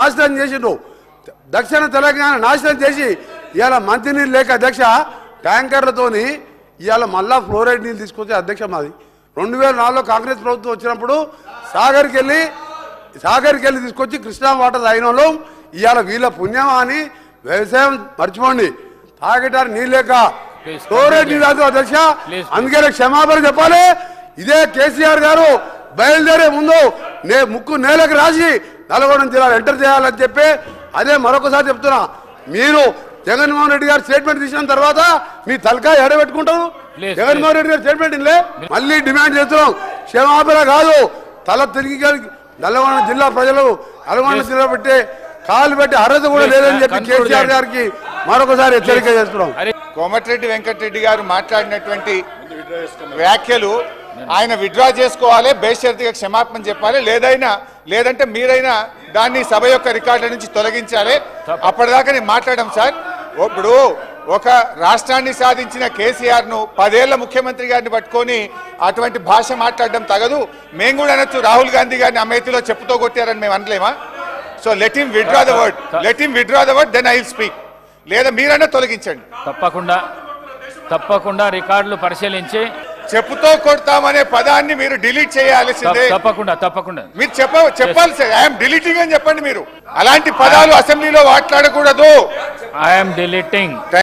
నాశనం చేసిండు దక్షిణ తెలంగాణ నాశనం చేసి ఇవాళ మంచినీళ్ళు లేక అధ్యక్ష ట్యాంకర్లతోని ఇవాళ మళ్ళా ఫ్లోరైడ్ నీళ్ళు తీసుకొచ్చే అధ్యక్ష మాది 2004లో కాంగ్రెస్ ప్రభుత్వం వచ్చినప్పుడు సాగర్కి వెళ్ళి తీసుకొచ్చి కృష్ణా వాటర్ తాగిన ఇవాళ వీళ్ళ పుణ్యమా అని వ్యవసాయం మర్చిపోండి తాగటానికి నీళ్ళు లేక ఫ్లోరైడ్ నీళ్ళు రాదు అధ్యక్ష అందుకనే క్షమాపణ చెప్పాలి ఇదే కేసీఆర్ గారు బయలుదేరే ముందు ముక్కు నేలకు రాసి నల్గొండ జిల్లాలో ఎంటర్ చేయాలని చెప్పి అదే మరొకసారి చెప్తున్నా మీరు జగన్మోహన్ రెడ్డి గారు స్టేట్మెంట్ తీసిన తర్వాత మీ తలకాయ ఎడబెట్టుకుంటారు జగన్మోహన్ రెడ్డి గారు స్టేట్మెంట్ ఇల్లే మళ్ళీ డిమాండ్ చేస్తున్నాం క్షమాపణ కాదు తల తిరిగి నల్గొండ జిల్లా ప్రజలు నల్గొండ జిల్లా పెట్టి కాలు పెట్టి అర్హత కూడా లేదని చెప్పి కేసీఆర్ గారికి మరొకసారి హెచ్చరిక చేస్తున్నాం. కోమటిరెడ్డి వెంకటరెడ్డి గారు మాట్లాడినటువంటి వ్యాఖ్యలు ఆయన విత్డ్రా చేసుకోవాలి, బేషరతుగా క్షమాపణ చెప్పాలి, లేదంటే మీరైనా దాన్ని సభ యొక్క రికార్డుల నుంచి తొలగించాలి. అప్పటిదాకా నేను మాట్లాడాం సార్. ఇప్పుడు ఒక రాష్ట్రాన్ని సాధించిన కేసీఆర్ ను 10 ఏళ్ల ముఖ్యమంత్రి గారిని పట్టుకొని అటువంటి భాష మాట్లాడడం తగదు. మేము కూడా అనొచ్చు రాహుల్ గాంధీ గారిని అమేథీలో చెప్పుతో కొట్టారని మేము అనలేమా? So let him withdraw the word then I will speak. లేదా మీరైనా తొలగించండి. తప్పకుండా రికార్డులు పరిశీలించి చెప్పుతో కొడతామనే పదాన్ని మీరు డిలీట్ చేయాల్సిందే. తప్పకుండా మీరు చెప్పాలి సార్. ఐఎమ్ డిలీటింగ్ అని చెప్పండి. మీరు అలాంటి పదాలు అసెంబ్లీలో మాట్లాడకూడదు. I'm deleting.